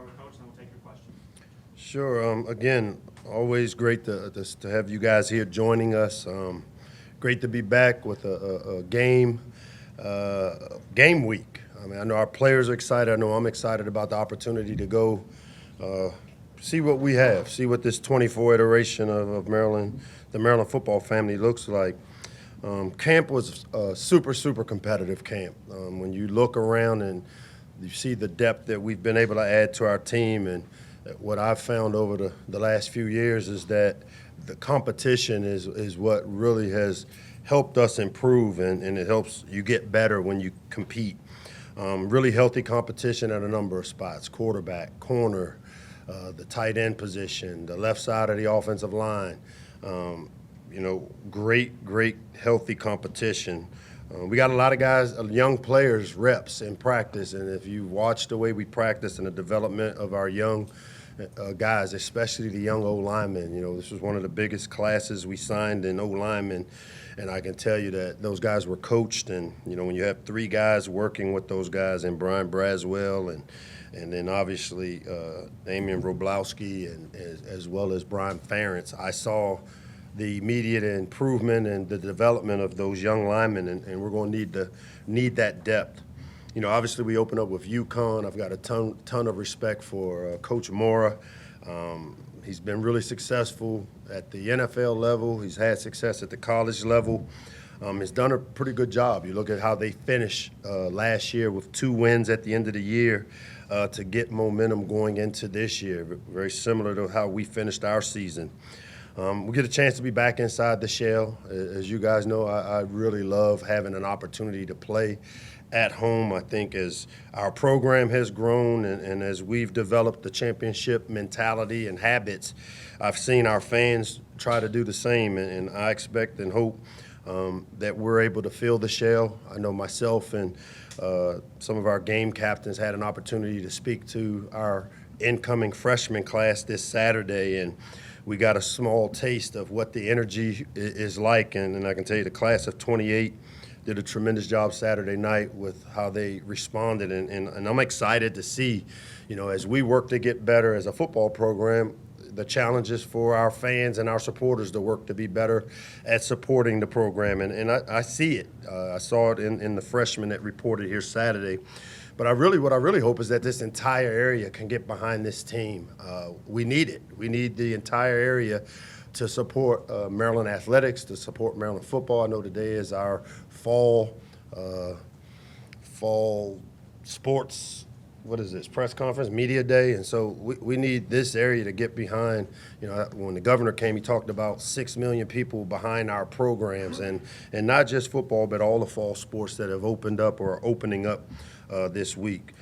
with Coach, and then we'll take your questions. Sure. Again, always great to have you guys here joining us. Great to be back with a game week. I mean, I know our players are excited. I know I'm excited about the opportunity to go see what we have, see what this 24 iteration of Maryland, the Maryland football family looks like. Camp was a super competitive camp. When you look around and you see the depth that we've been able to add to our team, and what I've found over the last few years is that the competition is what really has helped us improve, and it helps you get better when you compete. Really healthy competition at a number of spots: quarterback, corner, the tight end position, the left side of the offensive line. Great, healthy competition. We got a lot of guys, young players, reps in practice, and if you watch the way we practice and the development of our young guys, especially the young O-linemen, this was one of the biggest classes we signed in O-linemen, and I can tell you that those guys were coached, and, when you have three guys working with those guys, and Brian Braswell, and then obviously Damian Roblowski, and as well as Brian Ferentz, I saw the immediate improvement and the development of those young linemen, and we're going to need that depth. Obviously we open up with UConn. I've got a ton of respect for Coach Mora. He's been really successful at the NFL level. He's had success at the college level. He's done a pretty good job. You look at how they finished last year with 2 wins at the end of the year to get momentum going into this year, very similar to how we finished our season. We get a chance to be back inside the shell. As you guys know, I really love having an opportunity to play at home. I think as our program has grown and as we've developed the championship mentality and habits, I've seen our fans try to do the same, and I expect and hope that we're able to fill the shell. I know myself and some of our game captains had an opportunity to speak to our incoming freshman class this Saturday, and we got a small taste of what the energy is like, and I can tell you the class of 28 did a tremendous job Saturday night with how they responded, and I'm excited to see, as we work to get better as a football program, the challenges for our fans and our supporters to work to be better at supporting the program, and I see it. I saw it in the freshmen that reported here Saturday. But what I really hope is that this entire area can get behind this team. We need it. We need the entire area to support Maryland athletics, to support Maryland football. I know today is our fall sports, press conference, media day. And so we need this area to get behind. When the governor came, he talked about 6 million people behind our programs, and not just football, but all the fall sports that have opened up or are opening up this week.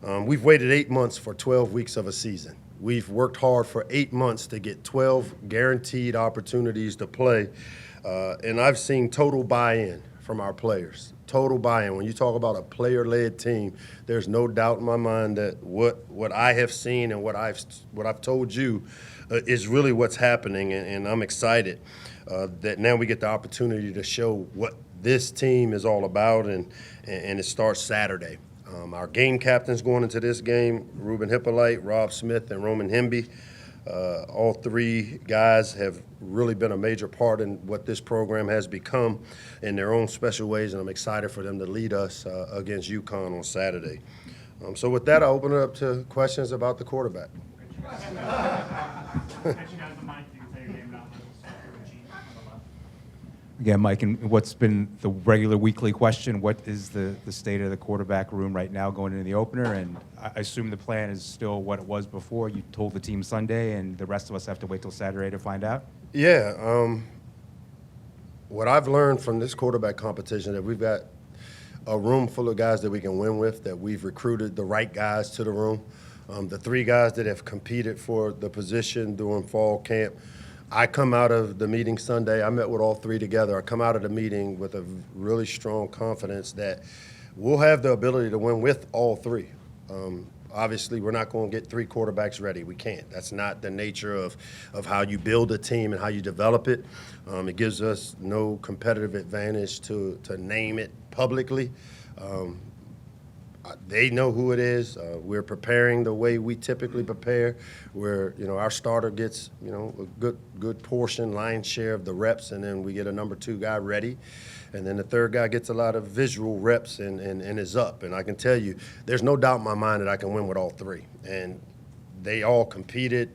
We've waited 8 months for 12 weeks of a season. We've worked hard for 8 months to get 12 guaranteed opportunities to play, and I've seen total buy-in from our players. Total buy-in. When you talk about a player-led team, there's no doubt in my mind that what I have seen and what I've told you is really what's happening, and I'm excited that now we get the opportunity to show what this team is all about, and it starts Saturday. Our game captains going into this game, Ruben Hippolyte, Rob Smith, and Roman Hemby. All 3 guys have really been a major part in what this program has become in their own special ways, and I'm excited for them to lead us against UConn on Saturday. So with that, I'll open it up to questions about the quarterback. Again, Mike, and what's been the regular weekly question, what is the state of the quarterback room right now going into the opener? And I assume the plan is still what it was before. You told the team Sunday, and the rest of us have to wait till Saturday to find out? Yeah. What I've learned from this quarterback competition, that we've got a room full of guys that we can win with, that we've recruited the right guys to the room. The 3 guys that have competed for the position during fall camp, I come out of the meeting Sunday, I met with all 3 together. I come out of the meeting with a really strong confidence that we'll have the ability to win with all 3. Obviously, we're not going to get 3 quarterbacks ready. We can't. That's not the nature of how you build a team and how you develop it. It gives us no competitive advantage to name it publicly. They know who it is. We're preparing the way we typically prepare, where our starter gets a good portion, lion's share of the reps, and then we get a number 2 guy ready, and then the third guy gets a lot of visual reps and is up. And I can tell you, there's no doubt in my mind that I can win with all 3. And they all competed.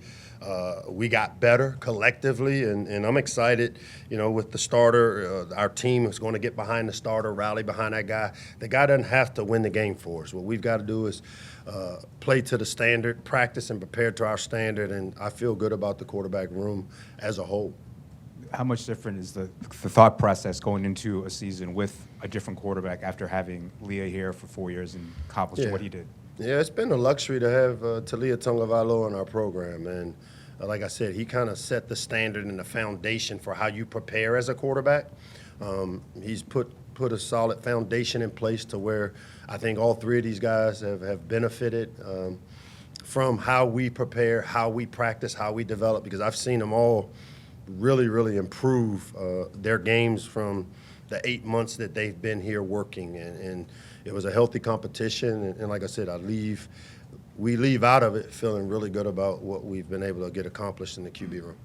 We got better collectively, and I'm excited, with the starter. Our team is going to get behind the starter, rally behind that guy. The guy doesn't have to win the game for us. What we've got to do is play to the standard, practice and prepare to our standard, and I feel good about the quarterback room as a whole. How much different is the thought process going into a season with a different quarterback after having Leah here for 4 years and accomplishing what he did? Yeah, it's been a luxury to have Talia Tungavalo in our program, and like I said, he kind of set the standard and the foundation for how you prepare as a quarterback. He's put a solid foundation in place to where I think all 3 of these guys have benefited from how we prepare, how we practice, how we develop, because I've seen them all really, really improve their games from the 8 months that they've been here working, and it was a healthy competition, and like I said, we leave out of it feeling really good about what we've been able to get accomplished in the QB room.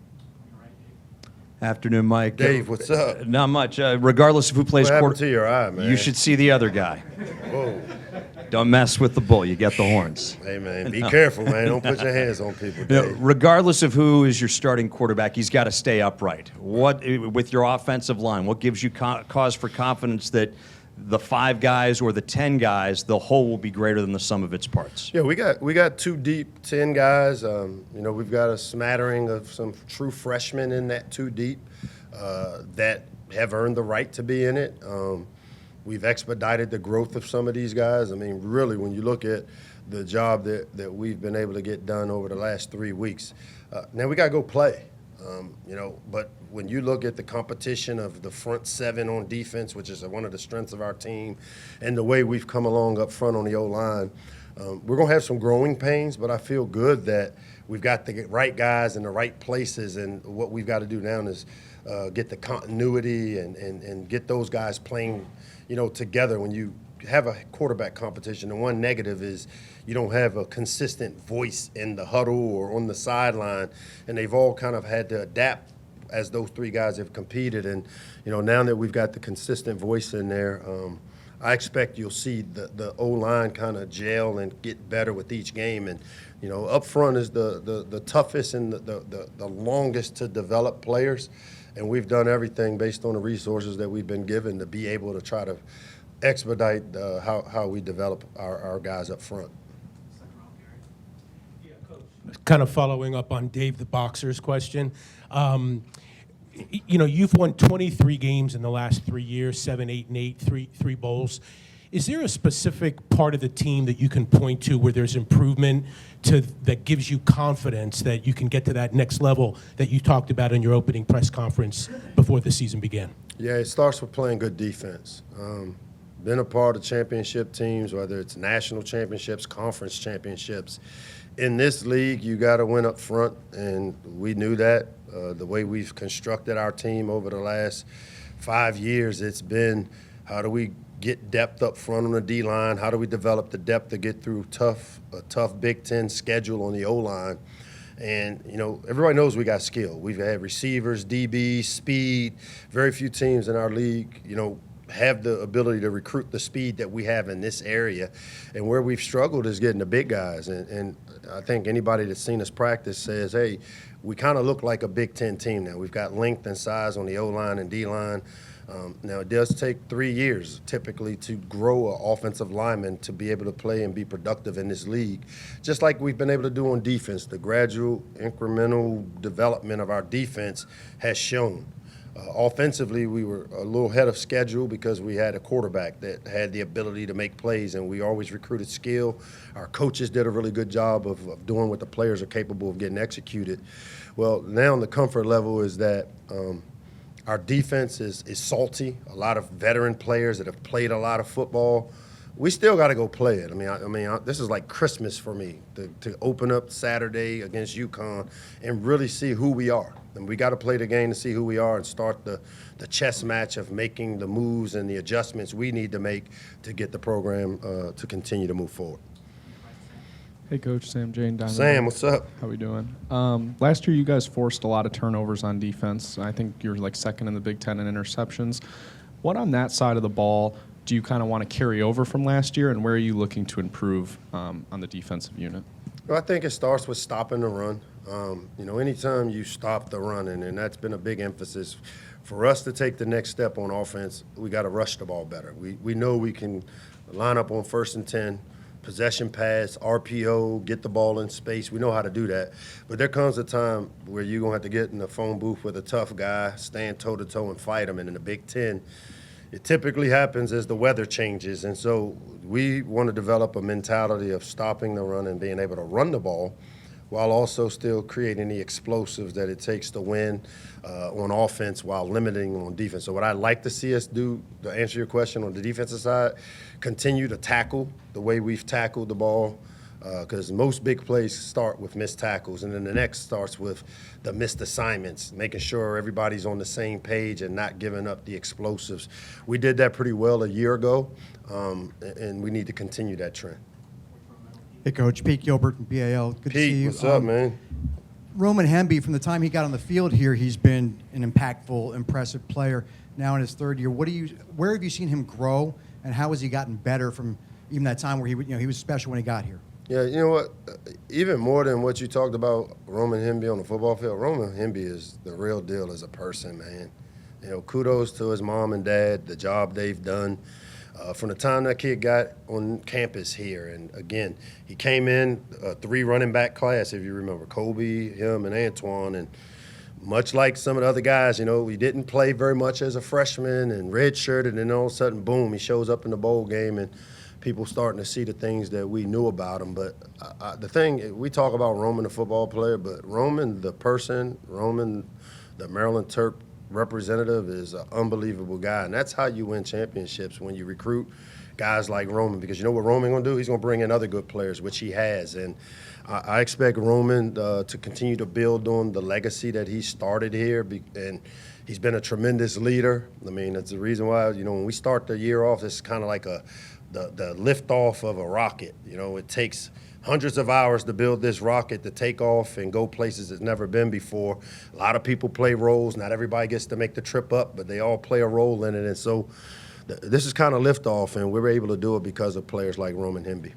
Afternoon, Mike. Dave, what's up? Not much. Regardless of who plays What happened quarterback, to your eye, man? you should see the other guy. Whoa. Don't mess with the bull. You get the horns. Hey, man, be careful, man. Don't put your hands on people, You know, Dave. regardless of who is your starting quarterback, he's got to stay upright. What with your offensive line? What gives you cause for confidence that the 5 guys or the 10 guys, the whole will be greater than the sum of its parts? Yeah, we got 2 deep 10 guys. We've got a smattering of some true freshmen in that 2 deep that have earned the right to be in it. We've expedited the growth of some of these guys. I mean, really, when you look at the job that we've been able to get done over the last 3 weeks, now we got to go play. But when you look at the competition of the front 7 on defense, which is one of the strengths of our team, and the way we've come along up front on the O-line, we're going to have some growing pains, but I feel good that we've got the right guys in the right places, and what we've got to do now is get the continuity and get those guys playing, together. When you have a quarterback competition, the one negative is you don't have a consistent voice in the huddle or on the sideline, and they've all kind of had to adapt as those 3 guys have competed. And now that we've got the consistent voice in there, I expect you'll see the O-line kind of gel and get better with each game. And up front is the toughest and the longest to develop players, and we've done everything based on the resources that we've been given to be able to try to expedite how we develop our guys up front. Kind of following up on Dave the Boxer's question. You've won 23 games in the last 3 years, 7, 8, and 8, three bowls. Is there a specific part of the team that you can point to where there's improvement that gives you confidence that you can get to that next level that you talked about in your opening press conference before the season began? Yeah, it starts with playing good defense. Been a part of championship teams, whether it's national championships, conference championships. In this league, you got to win up front, and we knew that. The way we've constructed our team over the last 5 years, it's been how do we get depth up front on the D-line, how do we develop the depth to get through a tough Big Ten schedule on the O-line. And, everybody knows we got skill. We've had receivers, DBs, speed. Very few teams in our league, have the ability to recruit the speed that we have in this area. And where we've struggled is getting the big guys. And I think anybody that's seen us practice says, hey, we kind of look like a Big Ten team now. We've got length and size on the O-line and D-line. Now, it does take 3 years typically to grow an offensive lineman to be able to play and be productive in this league, just like we've been able to do on defense. The gradual, incremental development of our defense has shown. Offensively, we were a little ahead of schedule because we had a quarterback that had the ability to make plays, and we always recruited skill. Our coaches did a really good job of doing what the players are capable of getting executed. Well, now the comfort level is that our defense is salty. A lot of veteran players that have played a lot of football. we still got to go play it. This is like Christmas for me to open up Saturday against UConn and really see who we are. And we got to play the game to see who we are and start the chess match of making the moves and the adjustments we need to make to get the program to continue to move forward. Hey, Coach. Sam Jane, Diamond. Sam, what's up? How we doing? Last year, you guys forced a lot of turnovers on defense. I think you're like second in the Big Ten in interceptions. What on that side of the ball do you kind of want to carry over from last year, and where are you looking to improve on the defensive unit? Well, I think it starts with stopping the run. Anytime you stop the run, and that's been a big emphasis for us to take the next step on offense, we got to rush the ball better. We know we can line up on 1st and 10, possession pass, RPO, get the ball in space. We know how to do that. But there comes a time where you're going to have to get in the phone booth with a tough guy, stand toe-to-toe and fight him. And in the Big Ten, it typically happens as the weather changes. And so we want to develop a mentality of stopping the run and being able to run the ball while also still creating the explosives that it takes to win on offense while limiting on defense. So what I'd like to see us do, to answer your question on the defensive side, continue to tackle the way we've tackled the ball, because most big plays start with missed tackles, and then the next starts with the missed assignments, making sure everybody's on the same page and not giving up the explosives. We did that pretty well a year ago, and we need to continue that trend. Hey, Coach. Pete Gilbert from BAL. Good to see Pete, you. what's up, man? Roman Hemby, from the time he got on the field here, he's been an impactful, impressive player. Now in his 3rd year, where have you seen him grow, and how has he gotten better from even that time where he was special when he got here? Yeah, you know what? Even more than what you talked about Roman Hemby on the football field, Roman Hemby is the real deal as a person, man. Kudos to his mom and dad, the job they've done. From the time that kid got on campus here, and again, he came in a 3 running back class, if you remember, Kobe, him, and Antoine, and much like some of the other guys, he didn't play very much as a freshman and redshirted, and then all of a sudden, boom, he shows up in the bowl game, and people starting to see the things that we knew about him. But the thing, we talk about Roman, the football player, but Roman, the person, Roman, the Maryland Terp representative, is an unbelievable guy. And that's how you win championships, when you recruit guys like Roman, because you know what Roman going to do? He's going to bring in other good players, which he has. And I expect Roman to continue to build on the legacy that he started here, and he's been a tremendous leader. That's the reason why, when we start the year off, it's kind of like the liftoff of a rocket. It takes hundreds of hours to build this rocket to take off and go places it's never been before. A lot of people play roles. Not everybody gets to make the trip up, but they all play a role in it. And so this is kind of liftoff, and we were able to do it because of players like Roman Hemby.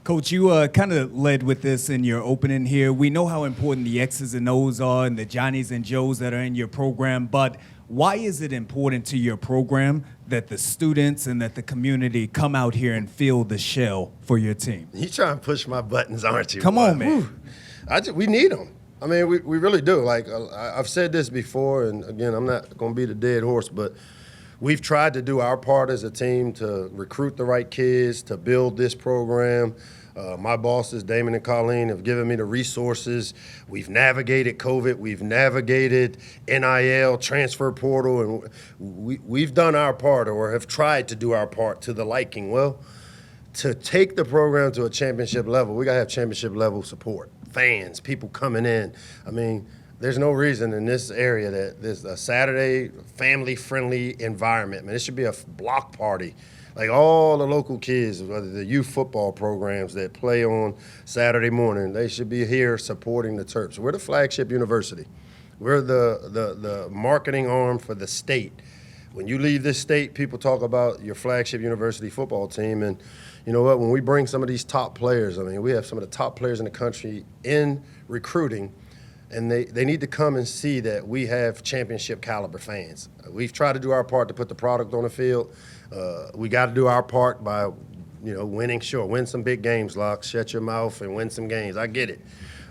Coach, you kind of led with this in your opening here. We know how important the X's and O's are and the Johnnies and Joes that are in your program, but why is it important to your program that the students and that the community come out here and feel the shell for your team? You trying to push my buttons, aren't you? Come on, man. We need them. We really do. I've said this before, and again, I'm not going to be the dead horse, but we've tried to do our part as a team to recruit the right kids, to build this program. My bosses, Damon and Colleen, have given me the resources. We've navigated COVID. We've navigated NIL, transfer portal, and we've done our part, or have tried to do our part to the liking. Well, to take the program to a championship level, we got to have championship level support, fans, people coming in. There's no reason in this area that there's a Saturday family-friendly environment. It should be a block party. Like all the local kids, whether the youth football programs that play on Saturday morning, they should be here supporting the Terps. We're the flagship university. We're the marketing arm for the state. When you leave this state, people talk about your flagship university football team. And you know what? When we bring some of these top players, we have some of the top players in the country in recruiting, and they need to come and see that we have championship caliber fans. We've tried to do our part to put the product on the field. We got to do our part by, winning. Sure, win some big games, Locke. Shut your mouth and win some games. I get it.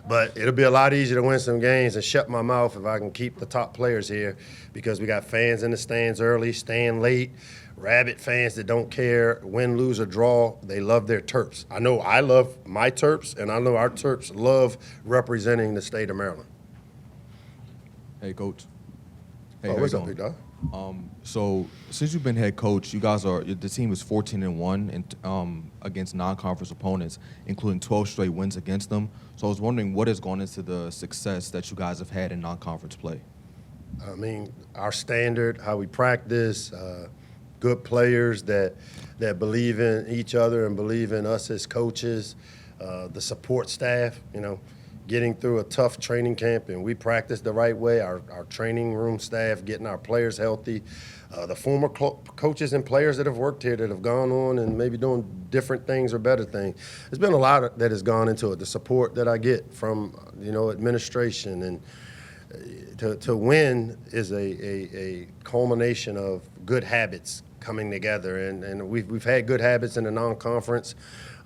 But it'll be a lot easier to win some games and shut my mouth if I can keep the top players here, because we got fans in the stands early, staying late, rabid fans that don't care, win, lose, or draw. They love their Terps. I know I love my Terps, and I know our Terps love representing the state of Maryland. Hey, Coach. Hey, what's up, big dog? So since you've been head coach, the team is 14-1 against non-conference opponents, including 12 straight wins against them. So I was wondering what has gone into the success that you guys have had in non-conference play. I mean, our standard, how we practice, good players that believe in each other and believe in us as coaches, the support staff, getting through a tough training camp, and we practice the right way, our training room staff, getting our players healthy, the former coaches and players that have worked here that have gone on and maybe doing different things or better things. There's been a lot that has gone into it, the support that I get from, administration, and to win is a culmination of good habits coming together, and we've had good habits in the non-conference.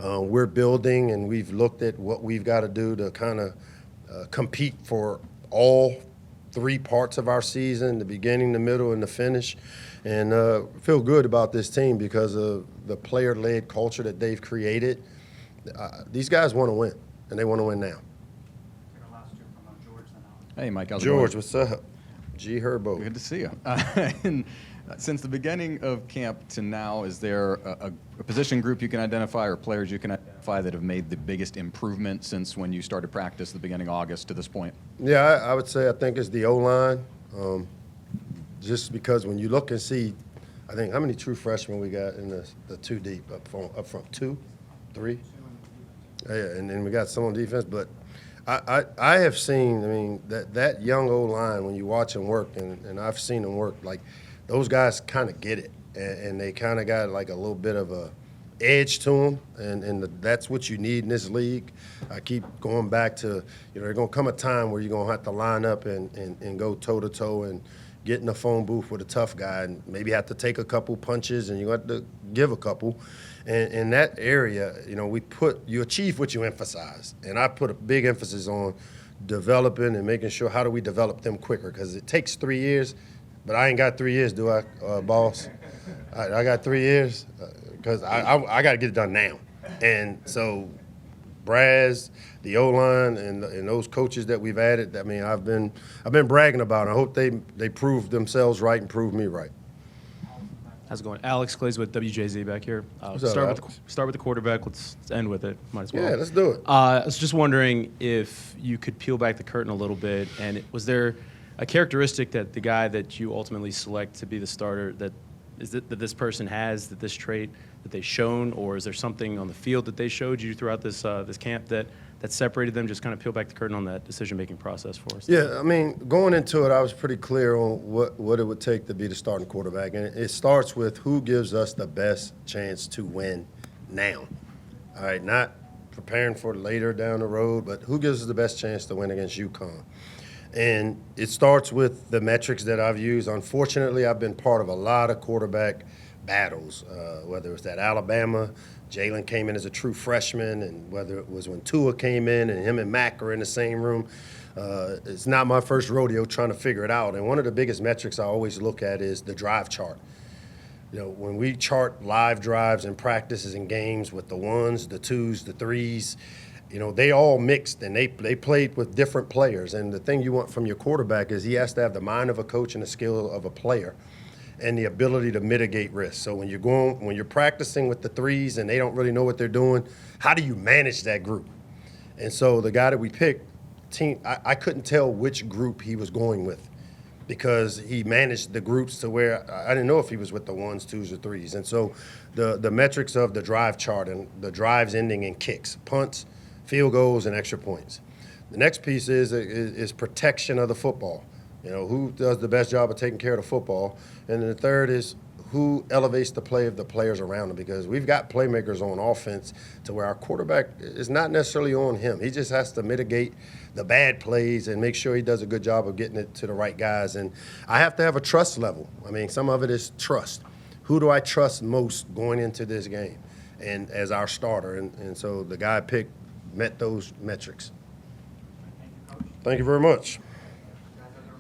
We're building, and we've looked at what we've got to do to kind of compete for all three parts of our season, the beginning, the middle, and the finish, and feel good about this team because of the player-led culture that they've created. These guys want to win, and they want to win now. Hey, Mike, how's it George, going? what's up? G. Herbo. Good to see you. And since the beginning of camp to now, is there a position group you can identify or players you can identify that have made the biggest improvement since when you started practice at the beginning of August to this point? Yeah, I would say I think it's the O-line. Just because when you look and see, I think how many true freshmen we got in the two deep up front? 2, 3? Yeah, and then we got some on defense, but I have seen, that young O-line, when you watch them work, and I've seen them work, like those guys kind of get it, and they kind of got like a little bit of a edge to them, and that's what you need in this league. I keep going back to, there's going to come a time where you're going to have to line up and go toe-to-toe and get in the phone booth with a tough guy and maybe have to take a couple punches, and you have to give a couple. And in that area, you achieve what you emphasize. And I put a big emphasis on developing and making sure how do we develop them quicker, because it takes 3 years, but I ain't got 3 years, do I, boss? I got 3 years because I got to get it done now. And so Braz, the O-line, and those coaches that we've added, I've been bragging about it. I hope they prove themselves right and prove me right. How's it going? Alex Clays with WJZ back here. What's up, Start with the quarterback. Let's end with it. Might as well. Yeah, let's do it. I was just wondering if you could peel back the curtain a little bit, and was there a characteristic that the guy that you ultimately select to be the starter that this person has, that this trait that they've shown, or is there something on the field that they showed you throughout this camp that separated them? Just kind of peel back the curtain on that decision-making process for us. Yeah, going into it, I was pretty clear on what it would take to be the starting quarterback. And it starts with who gives us the best chance to win now. All right, not preparing for later down the road, but who gives us the best chance to win against UConn. And it starts with the metrics that I've used. Unfortunately, I've been part of a lot of quarterback battles, whether it's at Alabama, Jalen came in as a true freshman, and whether it was when Tua came in and him and Mac are in the same room. It's not my first rodeo trying to figure it out. And one of the biggest metrics I always look at is the drive chart. When we chart live drives and practices and games with the 1s, the 2s, the 3s, they all mixed, and they played with different players. And the thing you want from your quarterback is he has to have the mind of a coach and the skill of a player, and the ability to mitigate risk. So when you're practicing with the 3s and they don't really know what they're doing, how do you manage that group? And so the guy that we picked, I couldn't tell which group he was going with, because he managed the groups to where I didn't know if he was with the 1s, 2s, or 3s. And so the metrics of the drive chart and the drives ending in kicks, punts, field goals, and extra points. The next piece is protection of the football. Who does the best job of taking care of the football? And then the third is who elevates the play of the players around him, because we've got playmakers on offense to where our quarterback is not necessarily on him. He just has to mitigate the bad plays and make sure he does a good job of getting it to the right guys. And I have to have a trust level. Some of it is trust. Who do I trust most going into this game and as our starter? And so the guy I picked met those metrics. Thank you very much.